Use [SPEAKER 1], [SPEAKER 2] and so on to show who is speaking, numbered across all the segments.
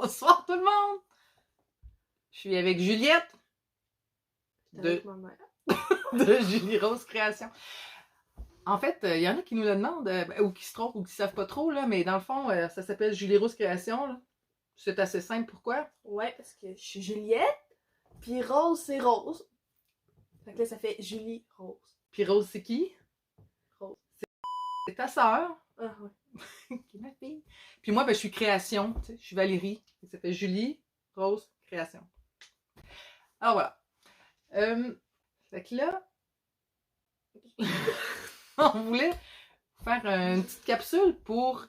[SPEAKER 1] Bonsoir tout le monde! Je suis avec Juliette
[SPEAKER 2] Avec ma mère.
[SPEAKER 1] de Julie Rose Création. En fait, il y en a qui nous le demandent, ou qui se trompent, ou qui ne savent pas trop, là, mais dans le fond, ça s'appelle Julie Rose Création. Là. C'est assez simple. Pourquoi?
[SPEAKER 2] Ouais, parce que je suis Juliette, puis Rose, c'est Rose. Fait que là, ça fait Julie Rose.
[SPEAKER 1] Puis Rose, c'est qui?
[SPEAKER 2] Rose.
[SPEAKER 1] C'est ta sœur.
[SPEAKER 2] Ah ouais.
[SPEAKER 1] Qui est ma fille. Puis moi, je suis Création. Tu sais, je suis Valérie. Ça fait Julie Rose Création. Alors voilà. Fait que là, on voulait faire une petite capsule pour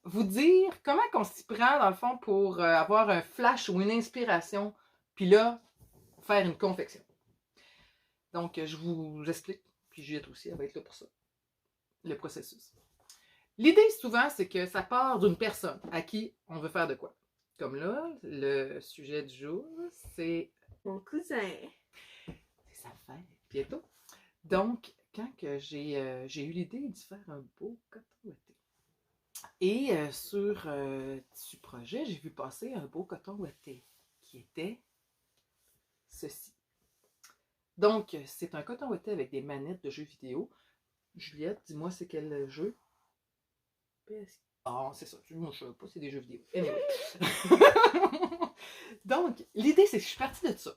[SPEAKER 1] vous dire comment on s'y prend, dans le fond, pour avoir un flash ou une inspiration, puis là, faire une confection. Donc, je vous explique, puis Juliette aussi, elle va être là pour ça, le processus. L'idée, souvent, c'est que ça part d'une personne à qui on veut faire de quoi. Comme là, le sujet du jour, c'est...
[SPEAKER 2] Mon cousin.
[SPEAKER 1] C'est sa fête, bientôt. Donc, quand j'ai eu l'idée de faire un beau coton ouaté. Et sur Tissu Projet, j'ai vu passer un beau coton ouaté qui était ceci. Donc, c'est un coton ouaté avec des manettes de jeux vidéo. Juliette, dis-moi, c'est quel jeu?
[SPEAKER 2] PS.
[SPEAKER 1] Ah, c'est ça. Moi, je ne sais pas, c'est des jeux vidéo. Anyway. Donc, l'idée, c'est que je suis partie de ça.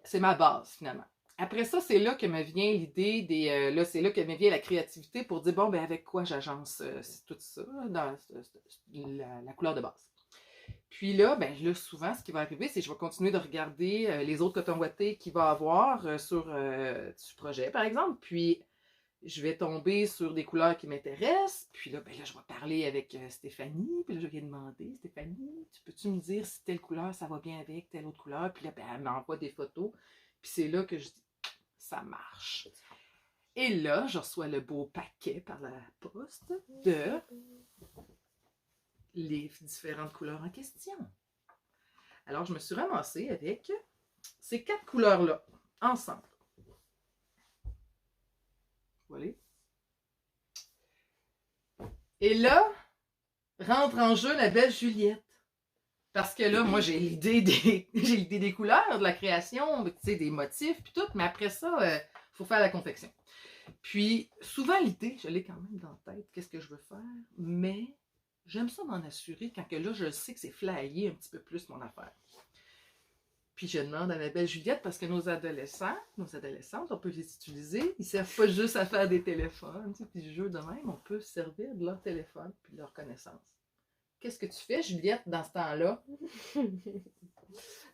[SPEAKER 1] C'est ma base, finalement. Après ça, c'est là que me vient l'idée des. Là, c'est là que me vient la créativité pour dire bon, ben avec quoi j'agence tout ça dans la couleur de base. Puis là, ben là, souvent, ce qui va arriver, c'est que je vais continuer de regarder les autres cotons ouatés qu'il va y avoir sur ce projet, par exemple. Puis je vais tomber sur des couleurs qui m'intéressent. Puis là, ben là, je vais parler avec Stéphanie. Puis là, je vais lui demander, Stéphanie, peux-tu me dire si telle couleur, ça va bien avec telle autre couleur? Puis là, ben, elle m'envoie des photos. Puis c'est là que je dis, ça marche. Et là, je reçois le beau paquet par la poste de les différentes couleurs en question. Alors, je me suis ramassée avec ces 4 couleurs-là, ensemble. Voilà. Et là, rentre en jeu la belle Juliette. Parce que là, moi, j'ai l'idée des couleurs, de la création, tu sais, des motifs, puis tout. Mais après ça, faut faire la confection. Puis, souvent, l'idée, je l'ai quand même dans la tête, qu'est-ce que je veux faire. Mais j'aime ça m'en assurer quand que là, je sais que c'est flyé un petit peu plus mon affaire. Puis je demande à la belle Juliette, parce que nos adolescentes, on peut les utiliser. Ils ne servent pas juste à faire des téléphones. Tu sais, puis jeu de même, on peut se servir de leur téléphone puis de leur connaissance. Qu'est-ce que tu fais, Juliette, dans ce temps-là?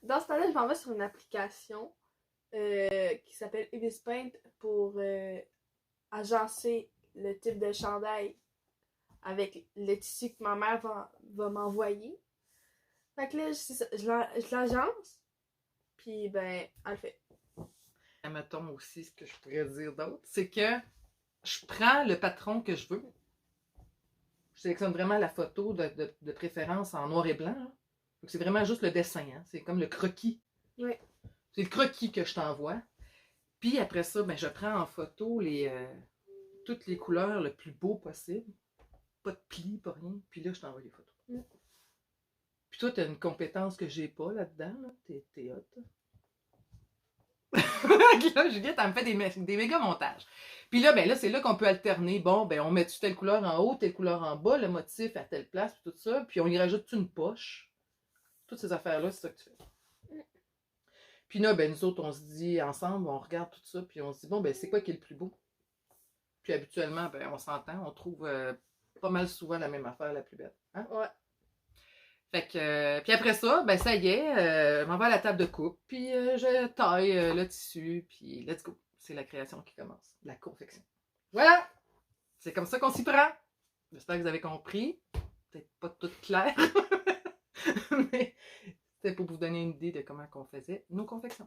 [SPEAKER 2] Dans ce temps-là, je m'en vais sur une application qui s'appelle Ibis Paint pour agencer le type de chandail avec le tissu que ma mère va m'envoyer. Fait que là, je l'agence, puis ben, elle le fait.
[SPEAKER 1] Mettons aussi, ce que je pourrais dire d'autre, c'est que je prends le patron que je veux. Je sélectionne vraiment la photo de préférence en noir et blanc. Là. Donc, c'est vraiment juste le dessin. Hein? C'est comme le croquis.
[SPEAKER 2] Oui.
[SPEAKER 1] C'est le croquis que je t'envoie. Puis après ça, ben, je prends en photo toutes les couleurs le plus beau possible. Pas de plis, pas rien. Puis là, je t'envoie les photos. Mm. Puis toi, tu as une compétence que j'ai pas là-dedans. Là. T'es hot. Là, Juliette, elle me fait des méga montages. Puis là, ben là, c'est là qu'on peut alterner. Bon, ben on met telle couleur en haut, telle couleur en bas, le motif à telle place, puis tout ça. Puis on y rajoute une poche. Toutes ces affaires-là, c'est ça que tu fais. Puis là, ben nous autres, on se dit ensemble, on regarde tout ça, puis on se dit, bon, ben c'est quoi qui est le plus beau? Puis habituellement, ben on s'entend, on trouve pas mal souvent la même affaire la plus belle. Hein?
[SPEAKER 2] Ouais.
[SPEAKER 1] Fait que, puis après ça, ben ça y est, je m'en vais à la table de coupe, puis je taille le tissu, puis let's go. C'est la création qui commence, la confection. Voilà! C'est comme ça qu'on s'y prend. J'espère que vous avez compris. Peut-être pas tout clair, mais c'était pour vous donner une idée de comment on faisait nos confections.